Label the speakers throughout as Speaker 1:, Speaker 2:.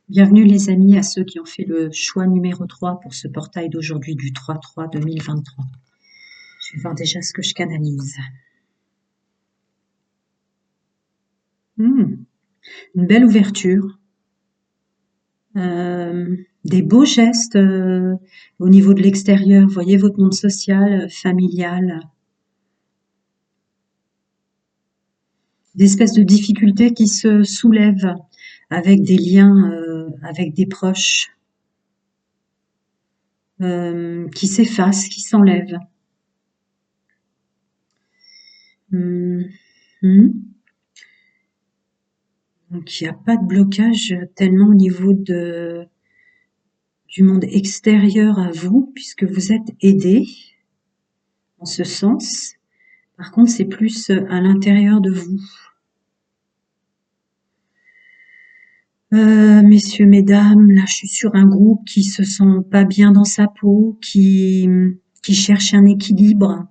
Speaker 1: Bienvenue les amis à ceux qui ont fait le choix numéro 3 pour ce portail d'aujourd'hui du 3-3-2023. Je vais voir déjà ce que je canalise. Une belle ouverture. Des beaux gestes au niveau de l'extérieur. Voyez votre monde social, familial. Des espèces de difficultés qui se soulèvent avec des liens avec des proches. Qui s'effacent, qui s'enlèvent. Donc il n'y a pas de blocage tellement au niveau du monde extérieur à vous, puisque vous êtes aidé en ce sens. Par contre, c'est plus à l'intérieur de vous. Messieurs, mesdames, là je suis sur un groupe qui se sent pas bien dans sa peau, qui cherche un équilibre,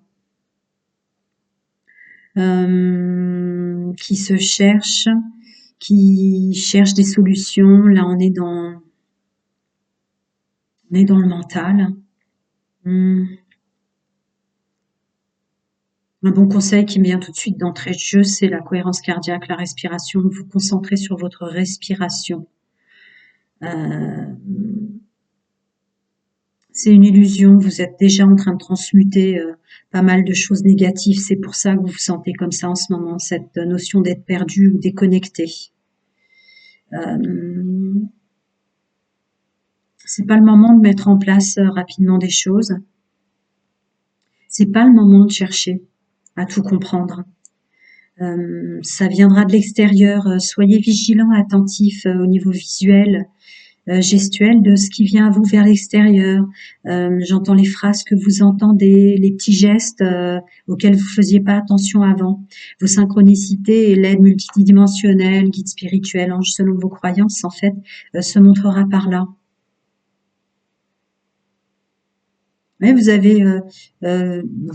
Speaker 1: qui se cherche, qui cherche des solutions. Là on est dans le mental. Un bon conseil qui me vient tout de suite d'entrée de jeu, c'est la cohérence cardiaque, la respiration. Vous concentrez sur votre respiration. C'est une illusion, vous êtes déjà en train de transmuter pas mal de choses négatives. C'est pour ça que vous vous sentez comme ça en ce moment, cette notion d'être perdu ou déconnecté. C'est pas le moment de mettre en place rapidement des choses. C'est pas le moment de chercher à tout comprendre. Ça viendra de l'extérieur. Soyez vigilants, attentifs au niveau visuel, gestuel de ce qui vient à vous vers l'extérieur. J'entends les phrases que vous entendez, les petits gestes auxquels vous faisiez pas attention avant. Vos synchronicités et l'aide multidimensionnelle, guide spirituel, ange selon vos croyances, en fait, se montrera par là. Mais vous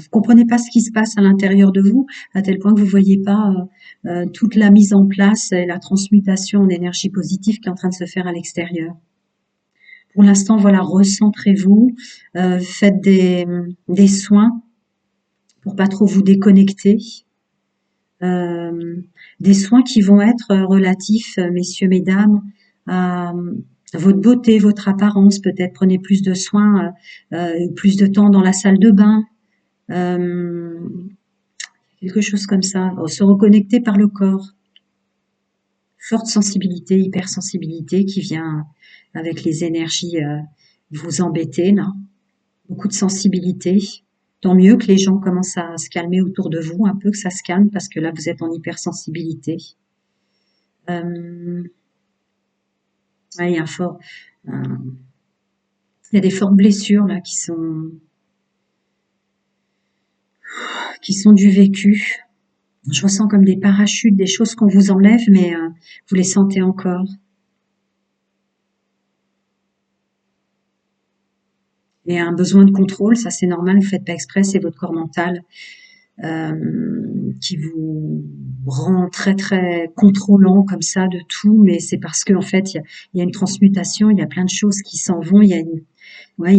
Speaker 1: comprenez pas ce qui se passe à l'intérieur de vous, à tel point que vous voyez pas toute la mise en place et la transmutation en énergie positive qui est en train de se faire à l'extérieur. Pour l'instant, voilà, recentrez-vous, faites des soins pour pas trop vous déconnecter. Des soins qui vont être relatifs, messieurs, mesdames, à votre beauté, votre apparence. Peut-être prenez plus de soins, plus de temps dans la salle de bain, quelque chose comme ça. Se reconnecter par le corps. Forte sensibilité, hypersensibilité qui vient avec les énergies vous embêter là. Beaucoup de sensibilité. Tant mieux que les gens commencent à se calmer autour de vous, un peu que ça se calme parce que là vous êtes en hypersensibilité. Il y a il y a des fortes blessures là qui sont du vécu. Je ressens comme des parachutes, des choses qu'on vous enlève, mais vous les sentez encore. Et un besoin de contrôle, ça c'est normal, vous faites pas exprès, c'est votre corps mental qui vous rend très très contrôlant comme ça de tout, mais c'est parce que en fait il y a une transmutation, il y a plein de choses qui s'en vont, il y a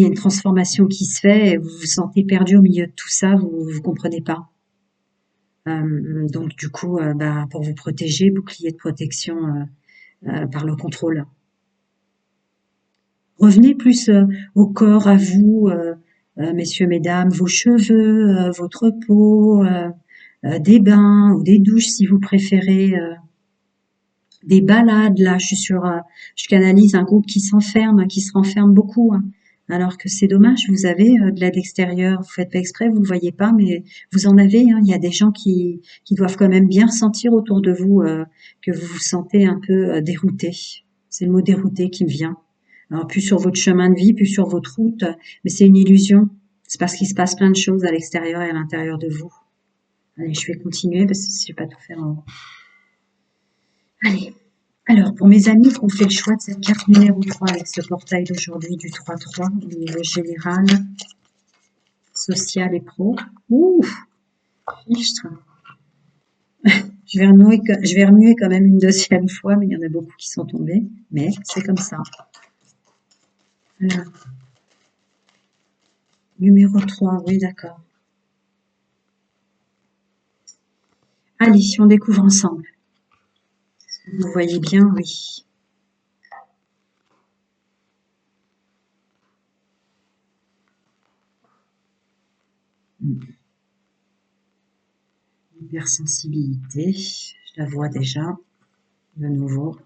Speaker 1: une transformation qui se fait, et vous vous sentez perdu au milieu de tout ça, vous comprenez pas. Donc du coup, pour vous protéger, bouclier de protection par le contrôle. Revenez plus au corps, à vous, messieurs, mesdames, vos cheveux, votre peau, des bains ou des douches si vous préférez, des balades. Là, je canalise un groupe qui s'enferme, qui se renferme beaucoup, hein. Alors que c'est dommage, vous avez de l'aide extérieure, vous faites pas exprès, vous le voyez pas, mais vous en avez, hein. Il y a des gens qui doivent quand même bien ressentir autour de vous que vous vous sentez un peu dérouté. C'est le mot dérouté qui me vient. Alors, plus sur votre chemin de vie, plus sur votre route, mais c'est une illusion. C'est parce qu'il se passe plein de choses à l'extérieur et à l'intérieur de vous. Allez, je vais continuer parce que je ne vais pas tout faire en... Allez. Alors, pour mes amis qui ont fait le choix de cette carte numéro 3 avec ce portail d'aujourd'hui du 3-3 au niveau général, social et pro. Ouh, fichtre. je vais remuer quand même une deuxième fois, mais il y en a beaucoup qui sont tombés. Mais c'est comme ça. Voilà. Numéro 3, oui, d'accord. Allez, on découvre ensemble. Vous voyez bien, oui. Hypersensibilité, je la vois déjà, de nouveau.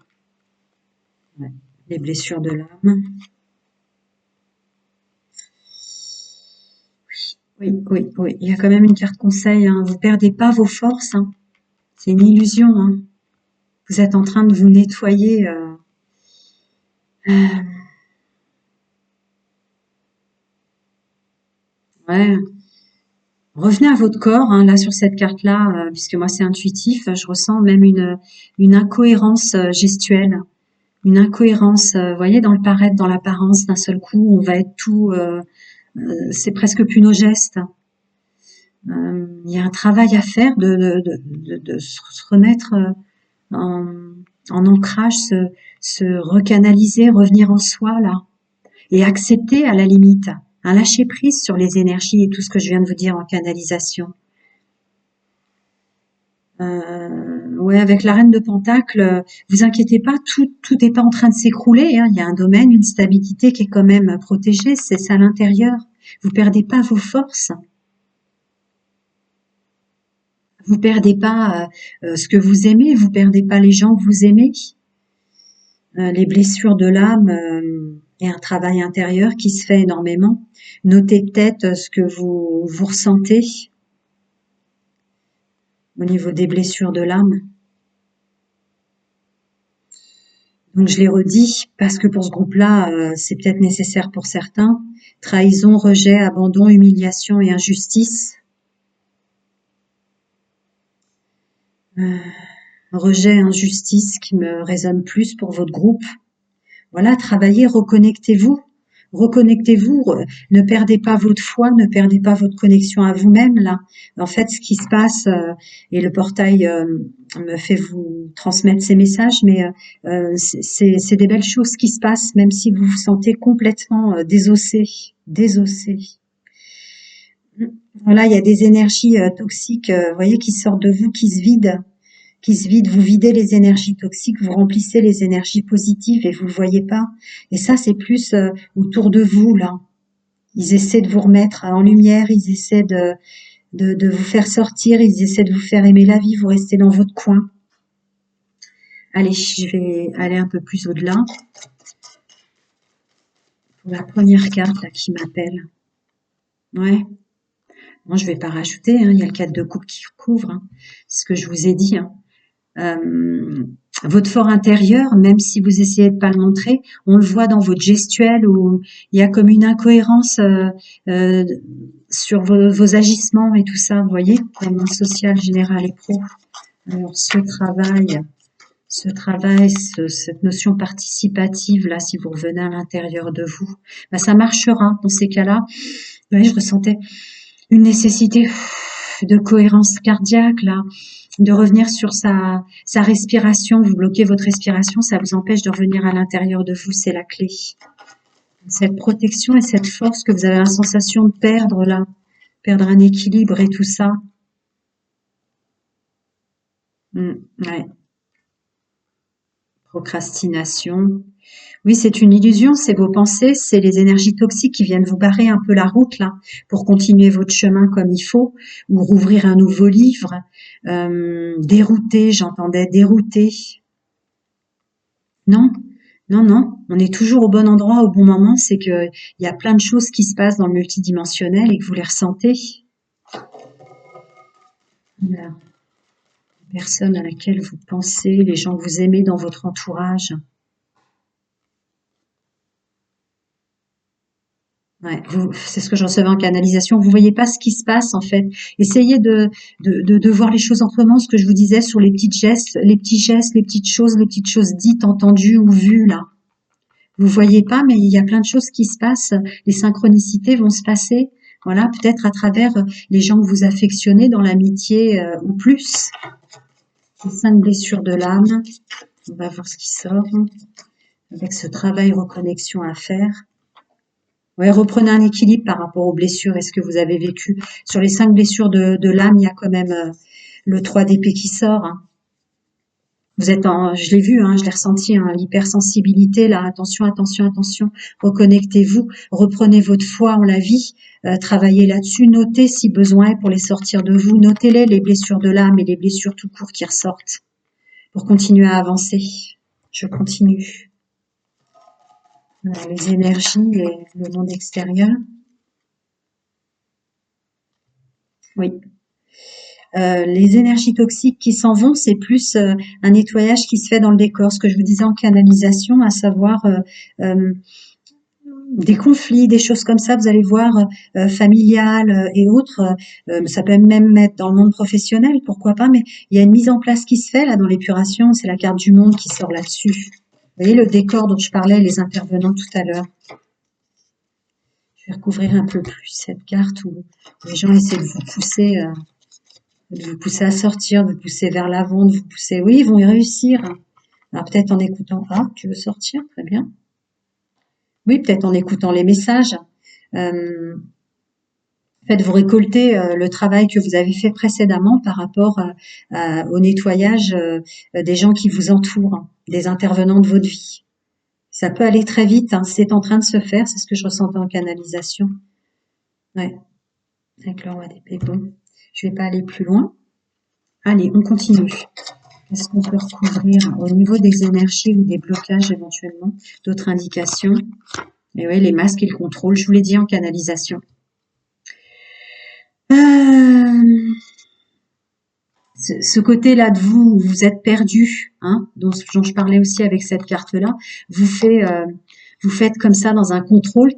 Speaker 1: Ouais. Les blessures de l'âme. Oui, oui, oui. Il y a quand même une carte conseil, hein. Vous perdez pas vos forces, hein. C'est une illusion, hein. Vous êtes en train de vous nettoyer. Ouais. Revenez à votre corps, hein, là sur cette carte-là, puisque moi c'est intuitif, je ressens même une incohérence gestuelle, une incohérence, vous voyez, dans le paraître, dans l'apparence, d'un seul coup, on va être tout, c'est presque plus nos gestes. Il y a un travail à faire de se remettre en, en ancrage, se recanaliser, revenir en soi là, et accepter à la limite, un lâcher prise sur les énergies et tout ce que je viens de vous dire en canalisation. Ouais, avec la reine de Pentacle, vous inquiétez pas, tout n'est pas en train de s'écrouler, hein. Il y a un domaine, une stabilité qui est quand même protégée, c'est ça à l'intérieur. Vous perdez pas vos forces, vous perdez pas ce que vous aimez, vous perdez pas les gens que vous aimez. Les blessures de l'âme et un travail intérieur qui se fait énormément. Notez peut-être ce que vous ressentez au niveau des blessures de l'âme. Donc je les redis parce que pour ce groupe-là, c'est peut-être nécessaire pour certains. Trahison, rejet, abandon, humiliation et injustice. Rejet, injustice qui me résonne plus pour votre groupe. Voilà, travaillez, reconnectez-vous. Reconnectez-vous, ne perdez pas votre foi, ne perdez pas votre connexion à vous-même là. En fait, ce qui se passe, et le portail me fait vous transmettre ces messages, mais c'est des belles choses qui se passent, même si vous vous sentez complètement désossé, désossé. Voilà, il y a des énergies toxiques, vous voyez, qui sortent de vous, qui se vident. Vous videz les énergies toxiques, vous remplissez les énergies positives et vous le voyez pas. Et ça, c'est plus autour de vous, là. Ils essaient de vous remettre en lumière, ils essaient de vous faire sortir, ils essaient de vous faire aimer la vie, vous restez dans votre coin. Allez, je vais aller un peu plus au-delà. Pour la première carte, là, qui m'appelle. Ouais. Bon, je vais pas rajouter, hein, il y a le 4 de coupe qui couvre, hein. C'est ce que je vous ai dit, hein. Votre fort intérieur, même si vous essayez de pas le montrer, on le voit dans votre gestuelle où il y a comme une incohérence euh, sur vos agissements et tout ça, vous voyez, comme en social, général et pro. Alors cette notion participative là, si vous revenez à l'intérieur de vous, ben, ça marchera dans ces cas-là. Vous voyez, je ressentais une nécessité de cohérence cardiaque là, de revenir sur sa respiration. Vous bloquez votre respiration, ça vous empêche de revenir à l'intérieur de vous, c'est la clé. Cette protection et cette force que vous avez la sensation de perdre là, perdre un équilibre et tout ça. Ouais. Procrastination. Oui, c'est une illusion, c'est vos pensées, c'est les énergies toxiques qui viennent vous barrer un peu la route là, pour continuer votre chemin comme il faut, ou rouvrir un nouveau livre. Dérouté, j'entendais dérouté. Non, non, non, on est toujours au bon endroit au bon moment, c'est que il y a plein de choses qui se passent dans le multidimensionnel et que vous les ressentez. Voilà. La personne à laquelle vous pensez, les gens que vous aimez dans votre entourage. Ouais, c'est ce que je recevais en canalisation. Vous voyez pas ce qui se passe en fait. Essayez de voir les choses autrement. Ce que je vous disais sur les petits gestes, les petits gestes, les petites choses dites, entendues ou vues là. Vous voyez pas, mais il y a plein de choses qui se passent. Les synchronicités vont se passer. Voilà, peut-être à travers les gens que vous affectionnez dans l'amitié ou plus. Les 5 blessures de l'âme. On va voir ce qui sort. Avec ce travail reconnexion à faire. Ouais, reprenez un équilibre par rapport aux blessures et ce que vous avez vécu. Sur les 5 blessures de l'âme, il y a quand même le 3 d'épée qui sort. Hein. Vous êtes je l'ai vu, hein, je l'ai ressenti, hein, l'hypersensibilité, là, attention, attention, attention, reconnectez-vous, reprenez votre foi en la vie, travaillez là-dessus, notez si besoin est pour les sortir de vous, notez-les, les blessures de l'âme et les blessures tout court qui ressortent, pour continuer à avancer. Je continue. Voilà, les énergies et le monde extérieur. Oui. Les énergies toxiques qui s'en vont, c'est plus un nettoyage qui se fait dans le décor, ce que je vous disais en canalisation, à savoir des conflits, des choses comme ça, vous allez voir, familiales et autres. Ça peut même être dans le monde professionnel, pourquoi pas, mais il y a une mise en place qui se fait là dans l'épuration, c'est la carte du monde qui sort là-dessus. Vous voyez le décor dont je parlais, les intervenants tout à l'heure. Je vais recouvrir un peu plus cette carte où les gens essaient de vous pousser à sortir, de vous pousser vers l'avant, de vous pousser. Oui, ils vont y réussir. Alors peut-être en écoutant. Ah, tu veux sortir? Très bien. Oui, peut-être en écoutant les messages. Faites vous récolter le travail que vous avez fait précédemment par rapport au nettoyage des gens qui vous entourent, des intervenants de votre vie. Ça peut aller très vite, hein, c'est en train de se faire, c'est ce que je ressentais en canalisation. Ouais, avec le roi d'épée. Bon, je vais pas aller plus loin. Allez, on continue. Est-ce qu'on peut recouvrir au niveau des énergies ou des blocages éventuellement, d'autres indications? Et oui, les masques et le contrôle, je vous l'ai dit en canalisation. Ce côté-là de vous, où vous êtes perdu, hein, dont je parlais aussi avec cette carte-là, vous faites comme ça dans un contrôle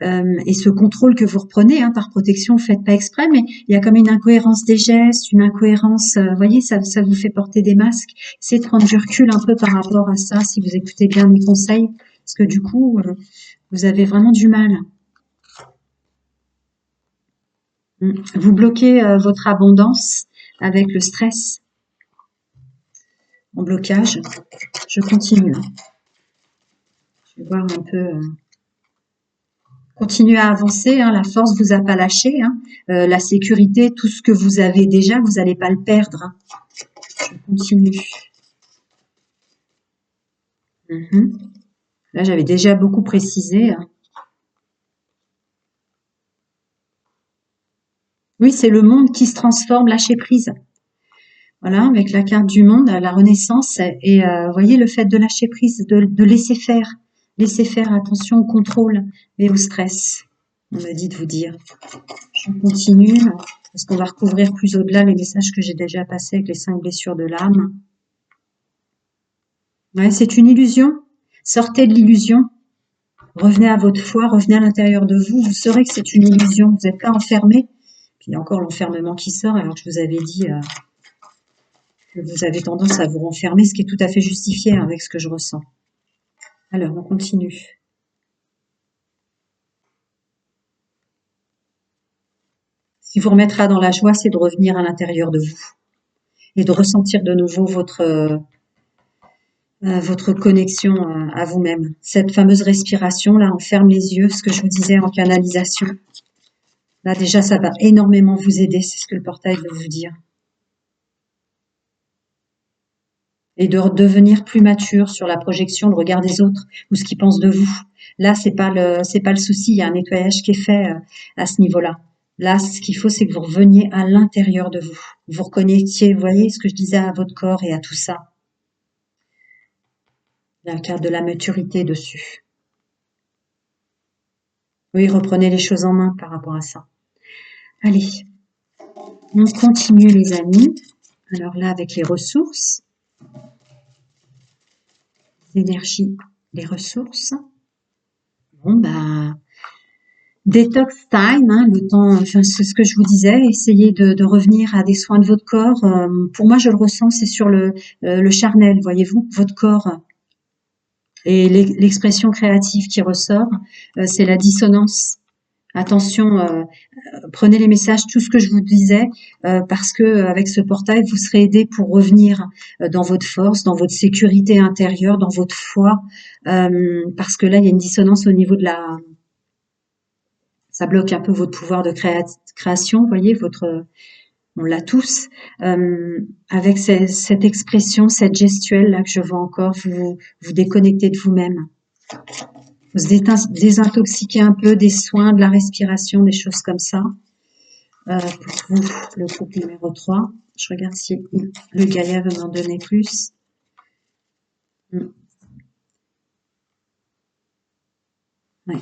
Speaker 1: et ce contrôle que vous reprenez par protection, vous faites pas exprès, mais il y a comme une incohérence des gestes, une incohérence, vous voyez, ça vous fait porter des masques. Essayez de prendre du recul un peu par rapport à ça, si vous écoutez bien mes conseils, parce que du coup, vous avez vraiment du mal. Vous bloquez votre abondance avec le stress en blocage. Je continue. Je vais voir un peu. Continuez à avancer. La force vous a pas lâché. La sécurité, tout ce que vous avez déjà, vous n'allez pas le perdre. Je continue. Là, j'avais déjà beaucoup précisé. Oui, c'est le monde qui se transforme, lâcher prise. Voilà, avec la carte du monde, la renaissance. Et voyez le fait de lâcher prise, de laisser faire. Laisser faire, attention au contrôle et au stress. On me dit de vous dire. Je continue, parce qu'on va recouvrir plus au-delà les messages que j'ai déjà passés avec les 5 blessures de l'âme. Ouais, c'est une illusion. Sortez de l'illusion. Revenez à votre foi, revenez à l'intérieur de vous. Vous saurez que c'est une illusion. Vous n'êtes pas enfermé. Puis il y a encore l'enfermement qui sort, alors que je vous avais dit que vous avez tendance à vous renfermer, ce qui est tout à fait justifié avec ce que je ressens. Alors, on continue. Ce qui vous remettra dans la joie, c'est de revenir à l'intérieur de vous et de ressentir de nouveau votre connexion à vous-même. Cette fameuse respiration, là, on ferme les yeux, ce que je vous disais en canalisation. Là, déjà, ça va énormément vous aider, c'est ce que le portail veut vous dire. Et de devenir plus mature sur la projection, le regard des autres ou ce qu'ils pensent de vous. Là, c'est pas le souci, il y a un nettoyage qui est fait à ce niveau-là. Là, ce qu'il faut, c'est que vous reveniez à l'intérieur de vous. Vous reconnectiez, vous voyez ce que je disais, à votre corps et à tout ça. Il y a la carte de la maturité dessus. Oui, reprenez les choses en main par rapport à ça. Allez, on continue les amis. Alors là, avec les ressources, l'énergie, les ressources. Bon, bah, detox time, le temps, enfin, c'est ce que je vous disais, essayez de revenir à des soins de votre corps. Pour moi, je le ressens, c'est sur le charnel, voyez-vous, votre corps. Et l'expression créative qui ressort, c'est la dissonance. Attention prenez les messages, tout ce que je vous disais, parce que avec ce portail, vous serez aidé pour revenir dans votre force, dans votre sécurité intérieure, dans votre foi, parce que là, il y a une dissonance au niveau de la... Ça bloque un peu votre pouvoir de création, vous voyez, on l'a tous, avec cette expression, cette gestuelle là que je vois encore, vous déconnectez de vous-même. Vous désintoxiquez un peu des soins, de la respiration, des choses comme ça. Pour vous, le groupe numéro 3. Je regarde si le Gaïa veut m'en donner plus. Ouais.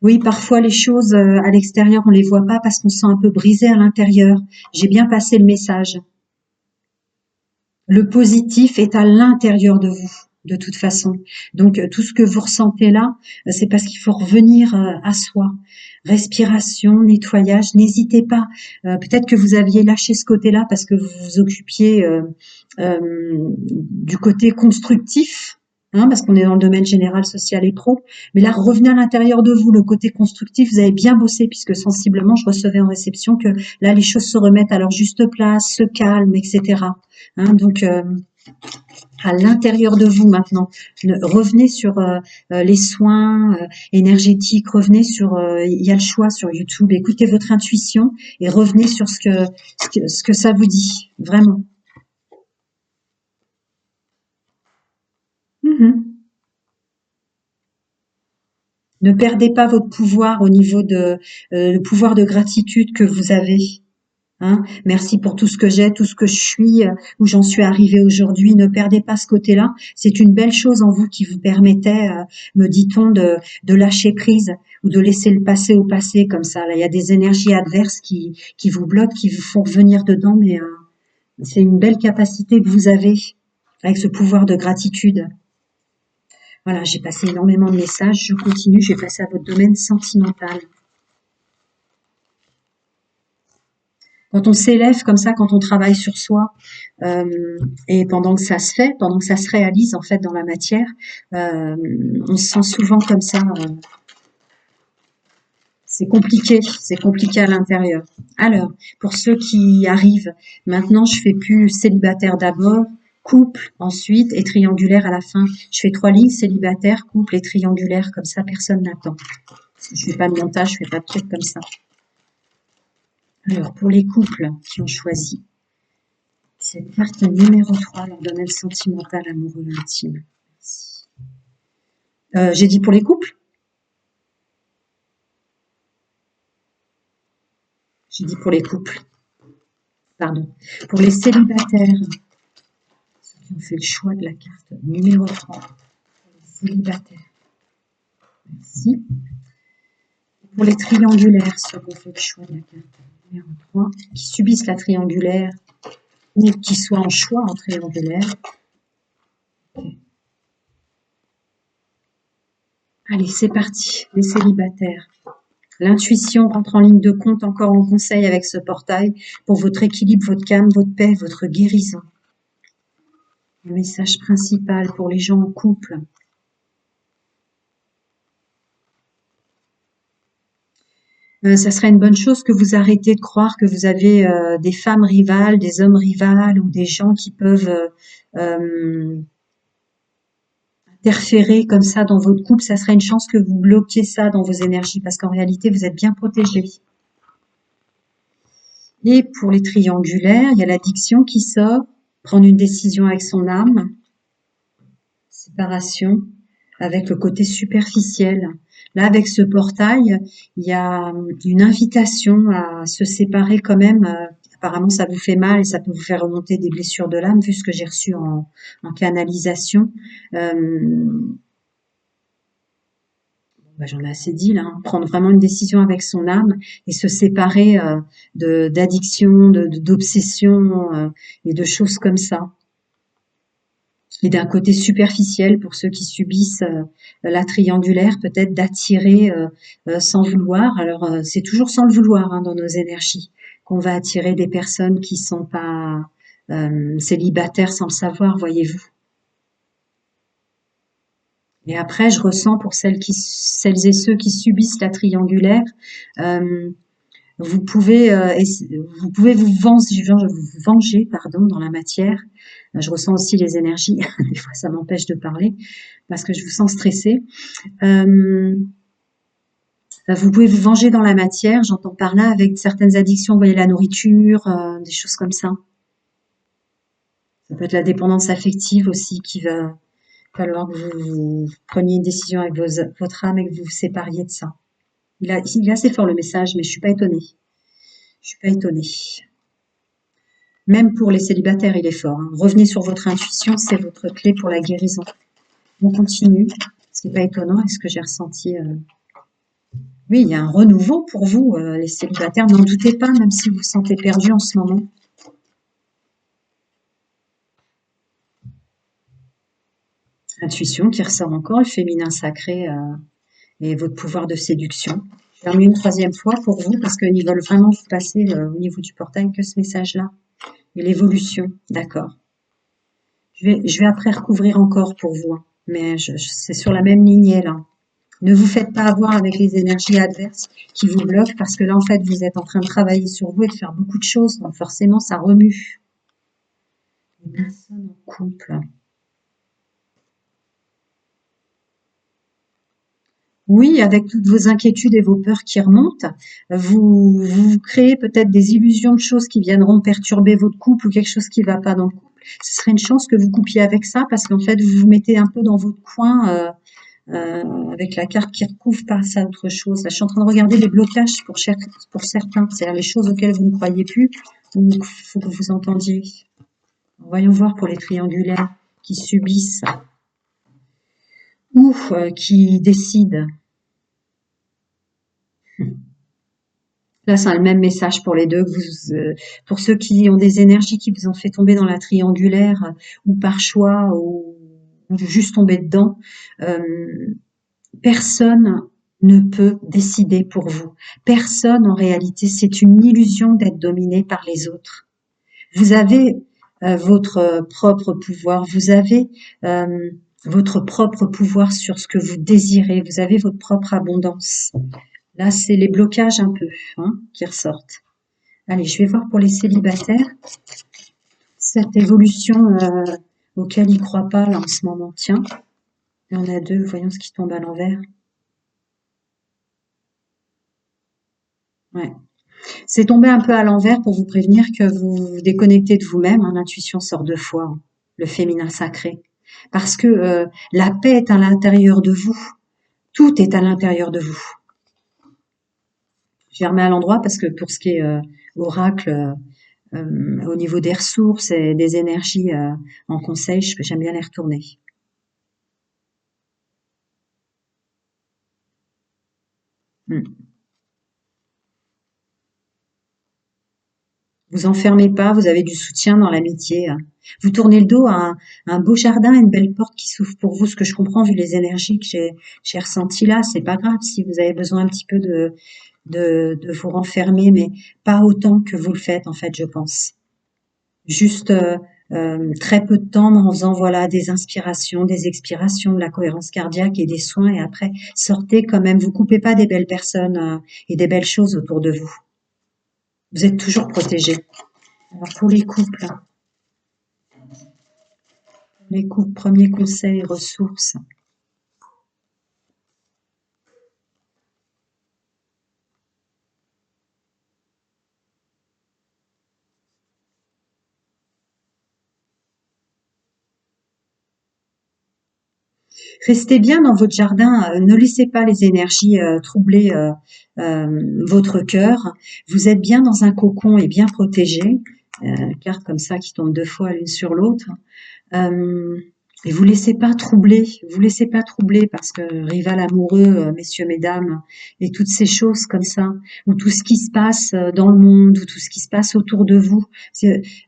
Speaker 1: Oui, parfois les choses à l'extérieur, on les voit pas parce qu'on se sent un peu brisé à l'intérieur. J'ai bien passé le message. Le positif est à l'intérieur de vous, de toute façon. Donc, tout ce que vous ressentez là, c'est parce qu'il faut revenir à soi. Respiration, nettoyage, n'hésitez pas. Peut-être que vous aviez lâché ce côté-là parce que vous vous occupiez du côté constructif, hein, parce qu'on est dans le domaine général, social et pro. Mais là, revenez à l'intérieur de vous, le côté constructif, vous avez bien bossé, puisque sensiblement, je recevais en réception que là, les choses se remettent à leur juste place, se calment, etc. Hein, donc, à l'intérieur de vous maintenant, revenez sur les soins énergétiques, revenez sur, il y a le choix sur YouTube, écoutez votre intuition et revenez sur ce que ça vous dit, vraiment. Ne perdez pas votre pouvoir au niveau de le pouvoir de gratitude que vous avez. Hein, merci pour tout ce que j'ai, tout ce que je suis, où j'en suis arrivée aujourd'hui. Ne perdez pas ce côté-là. C'est une belle chose en vous qui vous permettait, me dit-on, de lâcher prise ou de laisser le passé au passé comme ça. Là, il y a des énergies adverses qui vous bloquent, qui vous font revenir dedans, mais c'est une belle capacité que vous avez avec ce pouvoir de gratitude. Voilà, j'ai passé énormément de messages. Je continue, je vais passer à votre domaine sentimental. Quand on s'élève comme ça, quand on travaille sur soi, et pendant que ça se fait, pendant que ça se réalise en fait dans la matière, on se sent souvent comme ça. C'est compliqué à l'intérieur. Alors, pour ceux qui arrivent, maintenant je fais plus célibataire d'abord, couple ensuite et triangulaire à la fin. Je fais 3 lignes, célibataire, couple et triangulaire, comme ça personne n'attend. Je fais pas de montage, je fais pas de trucs comme ça. Alors, pour les couples qui ont choisi cette carte numéro 3, leur domaine sentimental, amoureux, intime. J'ai dit pour les couples? J'ai dit pour les couples. Pardon. Pour les célibataires, ceux qui ont fait le choix de la carte numéro 3, pour les célibataires. Merci. Pour les triangulaires, ceux qui ont fait le choix de la carte numéro 3, qui subissent la triangulaire ou qui soient en choix en triangulaire. Allez, c'est parti, les célibataires. L'intuition rentre en ligne de compte encore en conseil avec ce portail pour votre équilibre, votre calme, votre paix, votre guérison. Le message principal pour les gens en couple. Ça serait une bonne chose que vous arrêtiez de croire que vous avez des femmes rivales, des hommes rivales ou des gens qui peuvent interférer comme ça dans votre couple. Ça serait une chance que vous bloquiez ça dans vos énergies parce qu'en réalité, vous êtes bien protégés. Et pour les triangulaires, il y a l'addiction qui sort, prendre une décision avec son âme, séparation, avec le côté superficiel. Là, avec ce portail, il y a une invitation à se séparer quand même. Apparemment, ça vous fait mal et ça peut vous faire remonter des blessures de l'âme, vu ce que j'ai reçu en canalisation. J'en ai assez dit là, hein. Prendre vraiment une décision avec son âme et se séparer d'addiction, d'obsession et de choses comme ça. Et d'un côté superficiel pour ceux qui subissent la triangulaire, peut-être d'attirer sans vouloir. Alors c'est toujours sans le vouloir hein, dans nos énergies qu'on va attirer des personnes qui sont pas célibataires sans le savoir, voyez-vous. Et après, je ressens pour celles et ceux qui subissent la triangulaire, Vous pouvez vous venger, pardon, dans la matière. Je ressens aussi les énergies. Des fois, ça m'empêche de parler parce que je vous sens stressée. Euh, Vous pouvez vous venger dans la matière. J'entends par là avec certaines addictions, vous voyez, la nourriture, des choses comme ça. Ça peut être la dépendance affective aussi qui va falloir que vous preniez une décision avec votre âme et que vous vous sépariez de ça. Il est assez fort le message, mais je suis pas étonnée. Je suis pas étonnée. Même pour les célibataires, il est fort, hein. Revenez sur votre intuition, c'est votre clé pour la guérison. On continue. Ce qui n'est pas étonnant, est-ce que j'ai ressenti Oui, il y a un renouveau pour vous, les célibataires. N'en doutez pas, même si vous vous sentez perdu en ce moment. Intuition qui ressort encore, le féminin sacré et votre pouvoir de séduction. Je vais remettre une troisième fois pour vous parce qu'ils veulent vraiment vous passer au niveau du portail que ce message-là. Et l'évolution, d'accord. Je vais après recouvrir encore pour vous, hein. Mais c'est sur la même lignée là. Ne vous faites pas avoir avec les énergies adverses qui vous bloquent parce que là, en fait, vous êtes en train de travailler sur vous et de faire beaucoup de choses. Donc forcément, ça remue. Les personnes en couple. Oui, avec toutes vos inquiétudes et vos peurs qui remontent, vous créez peut-être des illusions de choses qui viendront perturber votre couple ou quelque chose qui ne va pas dans le couple. Ce serait une chance que vous coupiez avec ça parce qu'en fait, vous vous mettez un peu dans votre coin avec la carte qui recouvre pas ça autre chose. Là, je suis en train de regarder les blocages pour certains, c'est-à-dire les choses auxquelles vous ne croyez plus ou qu'il faut que vous entendiez. Voyons voir pour les triangulaires qui subissent ou qui décident. Là, c'est le même message pour les deux. Pour ceux qui ont des énergies qui vous ont fait tomber dans la triangulaire, ou par choix, ou juste tomber dedans, personne ne peut décider pour vous. Personne, en réalité, c'est une illusion d'être dominé par les autres. Vous avez votre propre pouvoir. Vous avez votre propre pouvoir sur ce que vous désirez. Vous avez votre propre abondance. Là, c'est les blocages un peu qui ressortent. Allez, je vais voir pour les célibataires cette évolution auquel ils ne croient pas là en ce moment. Tiens, il y en a deux, voyons ce qui tombe à l'envers. Ouais. C'est tombé un peu à l'envers pour vous prévenir que vous vous déconnectez de vous-même. L'intuition sort deux fois, le féminin sacré. Parce que la paix est à l'intérieur de vous. Tout est à l'intérieur de vous. Je les remets à l'endroit parce que pour ce qui est oracle, au niveau des ressources et des énergies en conseil, j'aime bien les retourner. Vous enfermez pas, vous avez du soutien dans l'amitié. Vous tournez le dos à un beau jardin, une belle porte qui s'ouvre pour vous. Ce que je comprends vu les énergies que j'ai ressenties là, c'est pas grave si vous avez besoin un petit peu de vous renfermer, mais pas autant que vous le faites en fait, je pense. Juste très peu de temps en faisant voilà des inspirations, des expirations, de la cohérence cardiaque et des soins et après sortez quand même. Vous coupez pas des belles personnes et des belles choses autour de vous. Vous êtes toujours protégé. Alors pour les couples, premier conseil, ressources. Restez bien dans votre jardin, ne laissez pas les énergies troubler votre cœur. Vous êtes bien dans un cocon et bien protégé. Carte comme ça qui tombe deux fois l'une sur l'autre. Et vous laissez pas troubler parce que rival amoureux, messieurs, mesdames, et toutes ces choses comme ça, ou tout ce qui se passe dans le monde, ou tout ce qui se passe autour de vous.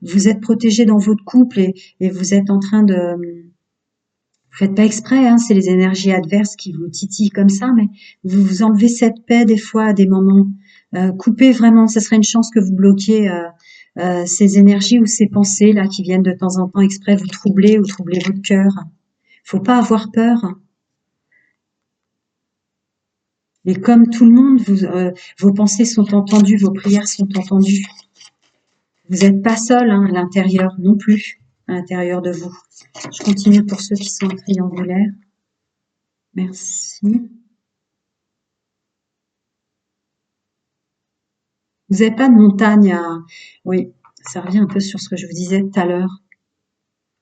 Speaker 1: Vous êtes protégé dans votre couple et vous êtes en train de, vous faites pas exprès, hein, c'est les énergies adverses qui vous titillent comme ça, mais vous vous enlevez cette paix des fois à des moments. Coupez vraiment, ce serait une chance que vous bloquiez ces énergies ou ces pensées là qui viennent de temps en temps exprès vous troubler ou troubler votre cœur. Faut pas avoir peur. Et comme tout le monde, vos pensées sont entendues, vos prières sont entendues. Vous n'êtes pas seul hein, à l'intérieur non plus, à l'intérieur de vous. Je continue pour ceux qui sont en triangulaire. Merci. Vous n'avez pas de montagne à... Oui, ça revient un peu sur ce que je vous disais tout à l'heure.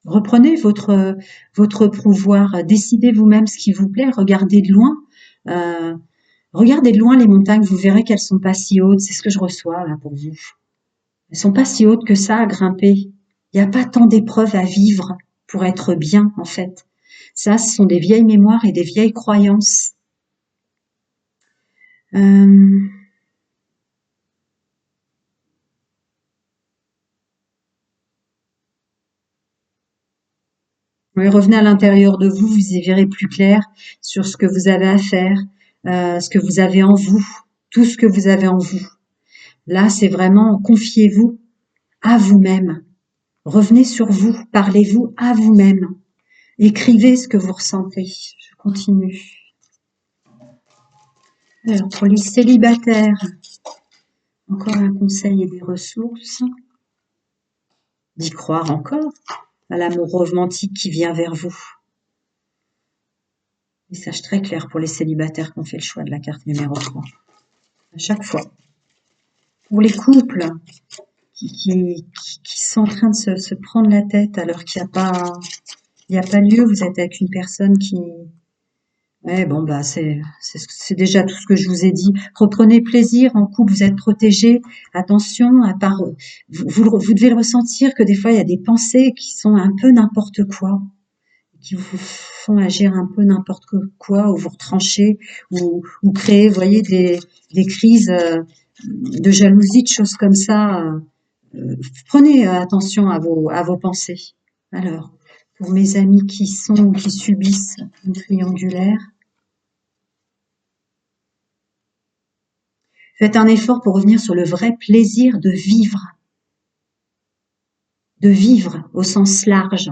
Speaker 1: Reprenez votre pouvoir, décidez vous-même ce qui vous plaît, regardez de loin. Regardez de loin les montagnes, vous verrez qu'elles sont pas si hautes. C'est ce que je reçois là pour vous. Elles sont pas si hautes que ça à grimper. Il n'y a pas tant d'épreuves à vivre pour être bien en fait. Ça, ce sont des vieilles mémoires et des vieilles croyances. Oui, revenez à l'intérieur de vous, vous y verrez plus clair sur ce que vous avez à faire, ce que vous avez en vous, tout ce que vous avez en vous. Là, c'est vraiment confiez-vous à vous-même. Revenez sur vous, parlez-vous à vous-même. Écrivez ce que vous ressentez. Je continue. Alors, pour les célibataires, encore un conseil et des ressources. D'y croire encore à l'amour romantique qui vient vers vous. Message très clair pour les célibataires qui ont fait le choix de la carte numéro 3. À chaque fois. Pour les couples qui sont en train de se prendre la tête alors qu'il n'y a pas lieu, vous êtes avec une personne qui... Ouais, bon, bah, c'est déjà tout ce que je vous ai dit. Reprenez plaisir en couple, vous êtes protégés. Attention, à part, vous devez le ressentir que des fois, il y a des pensées qui sont un peu n'importe quoi, qui vous font agir un peu n'importe quoi, ou vous retranchez, ou créer, vous voyez, des crises de jalousie, de choses comme ça. Prenez attention à vos pensées. Alors, pour mes amis qui sont ou qui subissent une triangulaire, faites un effort pour revenir sur le vrai plaisir de vivre au sens large,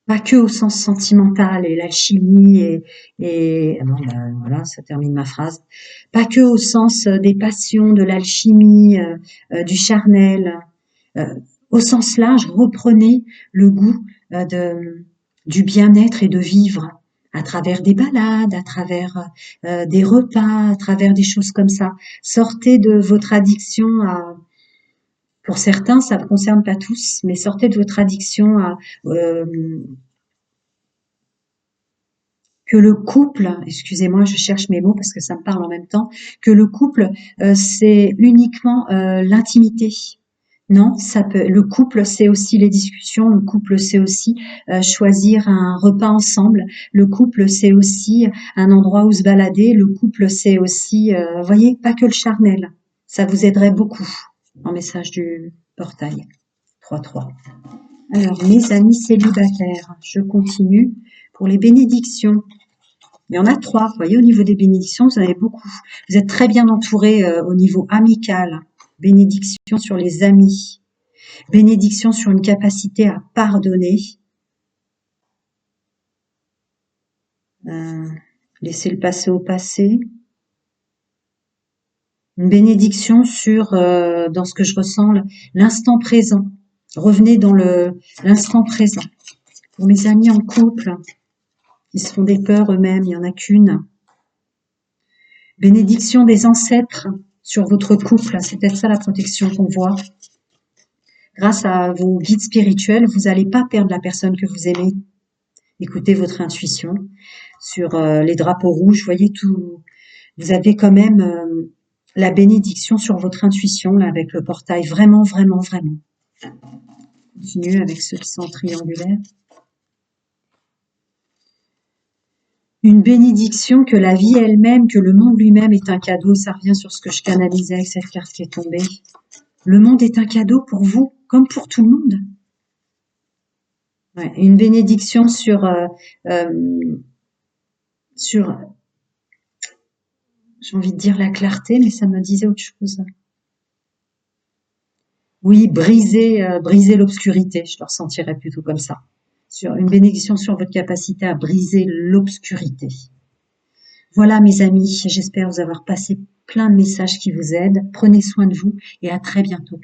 Speaker 1: pas que au sens sentimental et l'alchimie et bon, ben, voilà, ça termine ma phrase, pas que au sens des passions, de l'alchimie, du charnel, au sens large, reprenez le goût du bien-être et de vivre à travers des balades, à travers des repas, à travers des choses comme ça. Sortez de votre addiction pour certains, ça ne concerne pas tous, mais sortez de votre addiction que le couple, excusez-moi, je cherche mes mots parce que ça me parle en même temps, que le couple, c'est uniquement l'intimité. Non, le couple, c'est aussi les discussions. Le couple, c'est aussi choisir un repas ensemble. Le couple, c'est aussi un endroit où se balader. Le couple, c'est aussi, voyez, pas que le charnel. Ça vous aiderait beaucoup en message du portail 3-3. Alors, mes amis célibataires, je continue pour les bénédictions. Il y en a 3, vous voyez, au niveau des bénédictions, vous en avez beaucoup. Vous êtes très bien entourés au niveau amical. Bénédiction sur les amis. Bénédiction sur une capacité à pardonner. Laissez le passé au passé. Une bénédiction sur, dans ce que je ressens, l'instant présent. Revenez dans l'instant présent. Pour mes amis en couple, qui se font des peurs eux-mêmes, il n'y en a qu'une. Bénédiction des ancêtres sur votre couple, c'est peut-être ça la protection qu'on voit. Grâce à vos guides spirituels, vous n'allez pas perdre la personne que vous aimez. Écoutez votre intuition. Sur les drapeaux rouges, voyez tout. Vous avez quand même la bénédiction sur votre intuition, là, avec le portail. Vraiment, vraiment, vraiment. Continue avec ceux qui sont triangulaires. Une bénédiction que la vie elle-même, que le monde lui-même est un cadeau. Ça revient sur ce que je canalisais avec cette carte qui est tombée. Le monde est un cadeau pour vous, comme pour tout le monde. Ouais, une bénédiction sur j'ai envie de dire la clarté, mais ça me disait autre chose. Oui, briser l'obscurité, je le ressentirais plutôt comme ça. sur une bénédiction sur votre capacité à briser l'obscurité. Voilà mes amis, j'espère vous avoir passé plein de messages qui vous aident. Prenez soin de vous et à très bientôt.